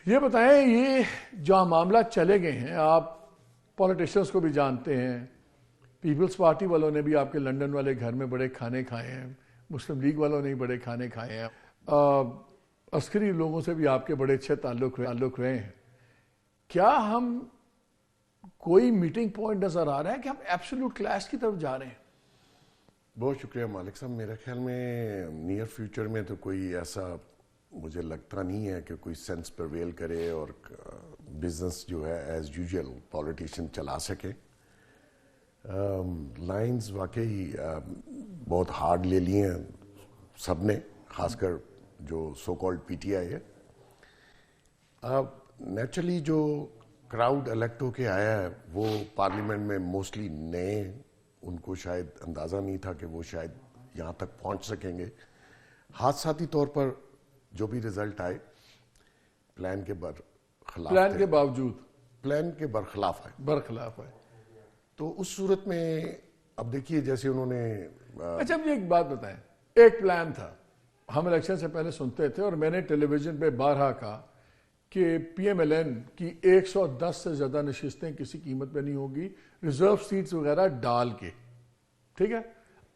یہ بتائیں، یہ جو معاملات چلے گئے ہیں، آپ پولیٹیشنز کو بھی جانتے ہیں، پیپلز پارٹی والوں نے بھی آپ کے لنڈن والے گھر میں بڑے کھانے کھائے ہیں، مسلم لیگ والوں نے بھی بڑے کھانے کھائے ہیں، عسکری لوگوں سے بھی آپ کے بڑے اچھے تعلق رہے ہیں. کیا ہم کوئی میٹنگ پوائنٹ نظر آ رہا ہے کہ ہم ایبسولوٹ کلیش کی طرف جا رہے ہیں؟ بہت شکریہ مالک صاحب. میرے خیال میں نیئر فیوچر میں تو کوئی ایسا مجھے لگتا نہیں ہے کہ کوئی سینس پرویل کرے اور بزنس جو ہے ایز یوزول پولیٹیشین چلا سکے. لائنز واقعی بہت ہارڈ لے لی ہیں سب نے، خاص کر جو so called P T I ہے. اب نیچرلی جو کراؤڈ الیکٹ ہو کے آیا ہے وہ پارلیمنٹ میں موسٹلی نئے، ان کو شاید اندازہ نہیں تھا کہ وہ شاید یہاں تک پہنچ سکیں گے. حادثاتی طور پر جو بھی رزلٹ آئے پلان کے برخلاف ہے. تو اس صورت میں اب دیکھیے جیسے انہوں نے اچھا مجھے ایک بات بتائیں، ایک پلان تھا، ہم الیکشن سے پہلے سنتے تھے اور میں نے ٹیلی ویژن پہ بارہا کہا کہ پی ایم ایل این کی 110 سے زیادہ نشستیں کسی قیمت پہ نہیں ہوگی، ریزرو سیٹس وغیرہ ڈال کے. ٹھیک ہے،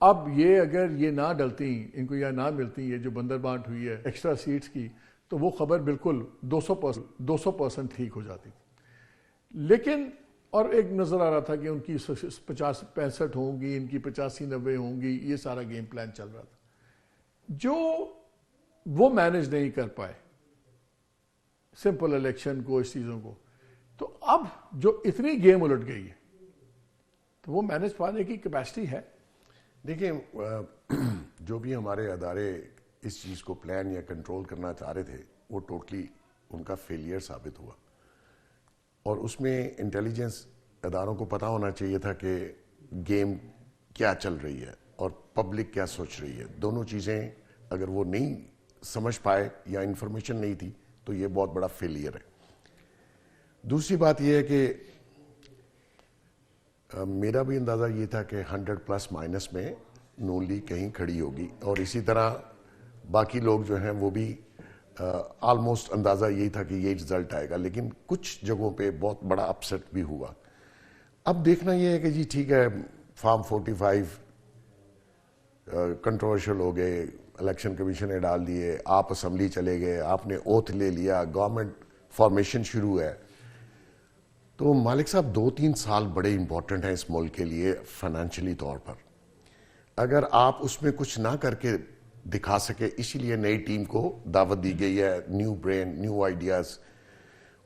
اب یہ اگر یہ نہ ڈلتی، ان کو یہ نہ ملتی، یہ جو بندر بانٹ ہوئی ہے ایکسٹرا سیٹس کی، تو وہ خبر بالکل 200% ٹھیک ہو جاتی. لیکن اور ایک نظر آ رہا تھا کہ ان کی 50-65 ہوں گی، ان کی 85-90 ہوں گی، یہ سارا گیم پلان چل رہا تھا جو وہ مینج نہیں کر پائے سمپل الیکشن کو، اس چیزوں کو. تو اب جو اتنی گیم الٹ گئی ہے تو وہ مینج پانے کی کیپیسٹی ہے. دیکھیں جو بھی ہمارے ادارے اس چیز کو پلان یا کنٹرول کرنا چاہ رہے تھے وہ ٹوٹلی ان کا فیلئر ثابت ہوا. اور اس میں انٹیلیجنس اداروں کو پتا ہونا چاہیے تھا کہ گیم کیا چل رہی ہے اور پبلک کیا سوچ رہی ہے. دونوں چیزیں اگر وہ نہیں سمجھ پائے یا انفارمیشن نہیں تھی تو یہ بہت بڑا فیلئر ہے. دوسری بات یہ ہے کہ میرا بھی اندازہ یہ تھا کہ 100+ میں نون لیگ کہیں کھڑی ہوگی، اور اسی طرح باقی لوگ جو ہیں وہ بھی آلموسٹ اندازہ یہی تھا کہ یہ رزلٹ آئے گا. لیکن کچھ جگہوں پہ بہت بڑا اپسٹ بھی ہوا. اب دیکھنا یہ ہے کہ جی ٹھیک ہے، فارم 45 کنٹروورشل ہو گئے، الیکشن کمیشن نے ڈال دیے، آپ اسمبلی چلے گئے، آپ نے اوتھ لے لیا، گورنمنٹ فارمیشن شروع ہے. تو مالک صاحب 2-3 سال بڑے امپورٹنٹ ہیں اس ملک کے لیے فائنینشلی طور پر. اگر آپ اس میں کچھ نہ کر کے دکھا سکے، اسی لیے نئی ٹیم کو دعوت دی گئی ہے، نیو برین، نیو آئیڈیاز.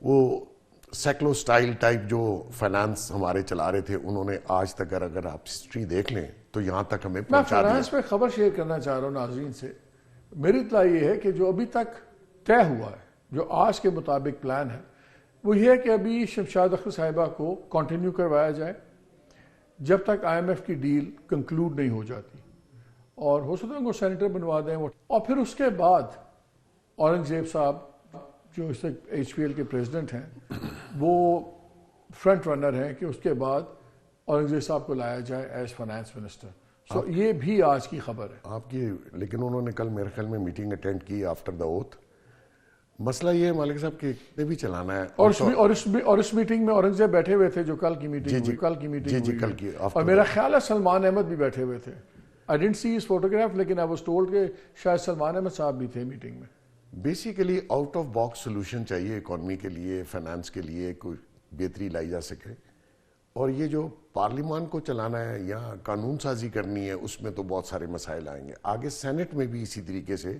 وہ سیکلو سٹائل ٹائپ جو فائنانس ہمارے چلا رہے تھے انہوں نے آج تک اگر آپ ہسٹری دیکھ لیں تو یہاں تک ہمیں پہنچا دیا. میں فائنانس پہ خبر شیئر کرنا چاہ رہا ہوں ناظرین سے. میری اطلاع یہ ہے کہ جو ابھی تک طے ہوا ہے، جو آج کے مطابق پلان ہے، وہ یہ ہے کہ ابھی شمشاد اختر صاحبہ کو کنٹینیو کروایا جائے جب تک آئی ایم ایف کی ڈیل کنکلوڈ نہیں ہو جاتی، اور ہو سکتا ہے ان کو سینیٹر بنوا دیں. اور پھر اس کے بعد اورنگزیب صاحب جو اس وقت ایچ پی ایل کے پریزیڈنٹ ہیں وہ فرنٹ رنر ہیں کہ اس کے بعد اورنگزیب صاحب کو لایا جائے ایز فائنانس منسٹر. سو یہ بھی آج کی خبر ہے آپ کی. لیکن انہوں نے کل میرے خیال میں میٹنگ اٹینڈ کی آفٹر دا اوتھ. مسئلہ یہ ہے مالک صاحب کہ بھی چلانا ہے. اور اس میٹنگ میں اورنگزیب بیٹھے ہوئے تھے جو کل کی میٹنگ ہوئی. اور میرا خیال ہے سلمان احمد بھی بیٹھے ہوئے تھے. I didn't see his photograph لیکن I was told کہ شاید سلمان احمد صاحب بھی تھے میٹنگ میں. Basically out of box solution چاہیے اکانومی کے لیے، فائنانس کے لیے کوئی بہتری لائی جا سکے. اور یہ جو پارلیمان کو چلانا ہے یا قانون سازی کرنی ہے اس میں تو بہت سارے مسائل آئیں گے. آگے سینٹ میں بھی اسی طریقے سے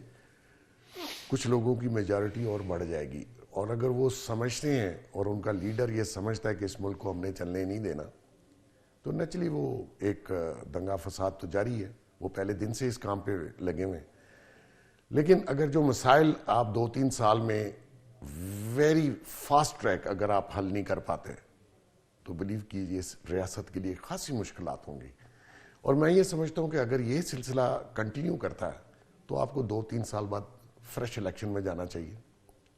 کچھ لوگوں کی میجارٹی اور بڑھ جائے گی، اور اگر وہ سمجھتے ہیں اور ان کا لیڈر یہ سمجھتا ہے کہ اس ملک کو ہم نے چلنے نہیں دینا تو نیچرلی وہ ایک دنگا فساد تو جاری ہے. وہ پہلے دن سے اس کام پہ لگے ہوئے ہیں. لیکن اگر جو مسائل آپ 2-3 سال میں ویری فاسٹ ٹریک اگر آپ حل نہیں کر پاتے تو بلیو کیجیے اس ریاست کے لیے خاصی مشکلات ہوں گی. اور میں یہ سمجھتا ہوں کہ اگر یہ سلسلہ کنٹینیو کرتا ہے تو آپ کو 2-3 سال بعد فریش الیکشن میں جانا چاہیے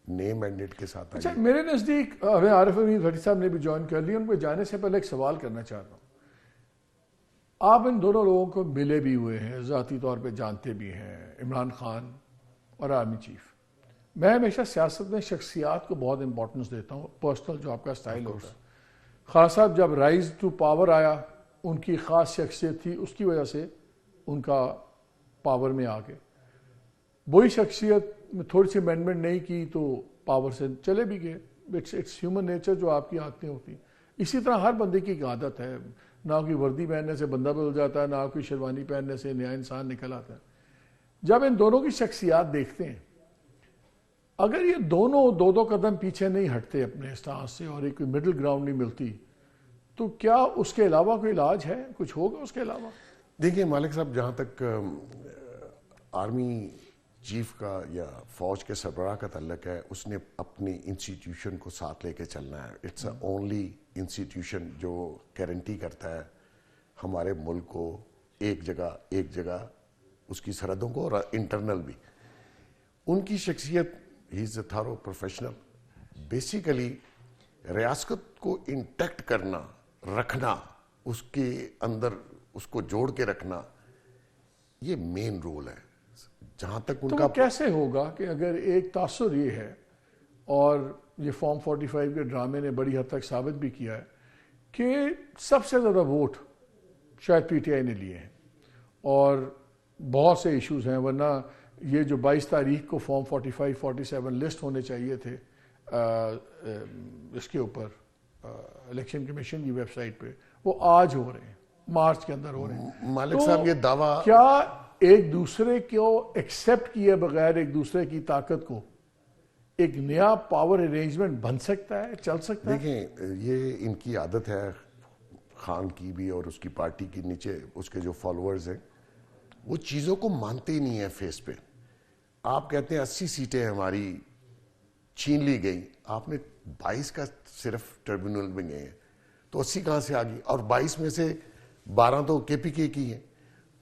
نئے مینڈیٹ کے ساتھ. اچھا میرے نزدیک ہمیں عارف امین بھٹی صاحب نے بھی جوائن کر لی. ان کو جانے سے پہلے ایک سوال کرنا چاہتا ہوں. آپ ان دونوں لوگوں کو ملے بھی ہوئے ہیں، ذاتی طور پہ جانتے بھی ہیں، عمران خان اور آرمی چیف. میں ہمیشہ سیاست میں شخصیات کو بہت امپورٹنس دیتا ہوں، پرسنل جو آپ کا سٹائل ہوتا ہے. خان صاحب جب رائز ٹو پاور آیا، ان کی خاص شخصیت تھی، اس کی وجہ سے ان کا پاور میں آ گئے. وہی شخصیت میں تھوڑی سی امینڈمنٹ نہیں کی تو پاور سے چلے بھی گئے. اٹس ہیومن نیچر جو آپ کی عادتیں ہوتی ہیں. اسی طرح ہر بندے کی ایک عادت ہے، نہ کوئی وردی پہننے سے بندہ بدل جاتا ہے، نہ کوئی شیروانی پہننے سے نیا انسان نکل آتا ہے. جب ان دونوں کی شخصیات دیکھتے ہیں، اگر یہ دونوں دو دو قدم پیچھے نہیں ہٹتے اپنے استعمال سے اور ایک کوئی مڈل گراؤنڈ نہیں ملتی، تو کیا اس کے علاوہ کوئی علاج ہے؟ کچھ ہوگا اس کے علاوہ؟ دیکھیں مالک صاحب، جہاں تک آرمی چیف کا یا فوج کے سربراہ کا تعلق ہے، اس نے اپنی انسٹیٹیوشن کو ساتھ لے کے چلنا ہے. اٹس اونلی انسٹیٹیوشن جو گارنٹی کرتا ہے ہمارے ملک کو ایک جگہ اس کی سرحدوں کو، اور انٹرنل بھی. ان کی شخصیت، ہی از اے تھارو پروفیشنل. بیسیکلی ریاست کو انٹیکٹ کرنا، رکھنا، اس کے اندر اس کو جوڑ کے رکھنا، یہ مین رول ہے. جہاں تک ان کا کیسے ہوگا کہ اگر ایک تاثر یہ ہے، اور یہ فارم 45 کے ڈرامے نے بڑی حد تک ثابت بھی کیا ہے کہ سب سے زیادہ ووٹ شاید پی ٹی آئی نے لیے ہیں، اور بہت سے ایشوز ہیں. ورنہ یہ جو 22 تاریخ کو فارم 45 47 لسٹ ہونے چاہیے تھے اس کے اوپر الیکشن کمیشن کی ویب سائٹ پہ، وہ آج ہو رہے ہیں، مارچ کے اندر ہو رہے ہیں. مالک صاحب یہ دعویٰ کیا ایک دوسرے کو ایکسیپٹ کیے بغیر ایک دوسرے کی طاقت کو ایک نیا پاور ارینجمنٹ بن سکتا ہے، چل سکتا ہے؟ دیکھیں یہ ان کی عادت ہے، خان کی بھی اور اس کی پارٹی کی، نیچے اس کے جو فالوورز ہیں وہ چیزوں کو مانتے ہی نہیں ہیں فیس پہ. آپ کہتے ہیں 80 سیٹیں ہماری چھین لی گئی، آپ نے 22 کا صرف ٹربیونل میں گئے ہیں، تو 80 کہاں سے آ گئی؟ اور 22 میں سے 12 تو کے پی کے کی ہیں.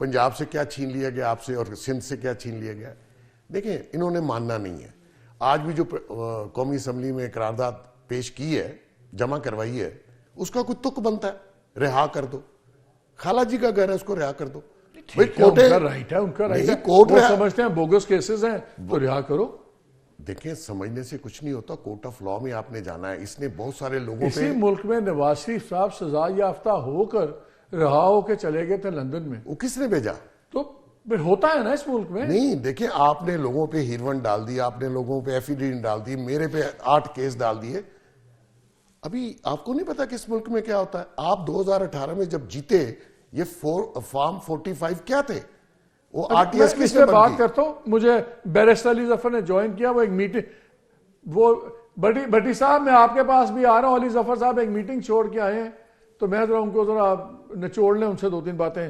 پنجاب سے کیا چھین لیا گیا آپ سے، اور سندھ سے کیا چھین لیا گیا؟ دیکھیں انہوں نے ماننا نہیں ہے. آج بھی جو قومی اسمبلی میں قرارداد پیش کی ہے، جمع کروائی ہے، اس کا کوئی تک بنتا ہے؟ رہا کر دو. خالہ جی کا گھر ہے، اس کو رہا کر دو. ان کا رائٹ ہے، ان کا رائٹ ہے. وہ سمجھتے ہیں بوگس کیسز ہیں تو رہا کرو. دیکھیں سمجھنے سے کچھ نہیں ہوتا، کورٹ آف لا میں آپ نے جانا ہے. اس نے بہت سارے لوگوں اسی ملک میں نواز شریف صاحب سزا یافتہ ہو کر رہا ہو کے چلے گئے تھے لندن میں. وہ کس نے بھیجا؟ تو پھر ہوتا ہے نا اس ملک میں. نہیں دیکھیں، آپ نے لوگوں پہ ہیروین ڈال دی، آپ نے لوگوں پہ ایفیڈیوٹ ڈال دی، میرے پہ 8 کیس ڈال دیے. ابھی آپ کو نہیں پتا کہ اس ملک میں کیا ہوتا ہے. آپ 2018 میں جب جیتے، یہ فارم 45 کیا تھے؟ وہ آر ٹی ایس کس نے بات کرتا ہوں. مجھے بیرسٹر علی ظفر نے جوائن کیا، وہ ایک میٹنگ، وہ بٹی صاحب میں آپ کے پاس بھی آ رہا ہوں، علی ظفر صاحب ایک میٹنگ چھوڑ کے آئے ہیں، تو میں ذرا ان کو ذرا نچوڑ لیں ان سے 2-3 باتیں.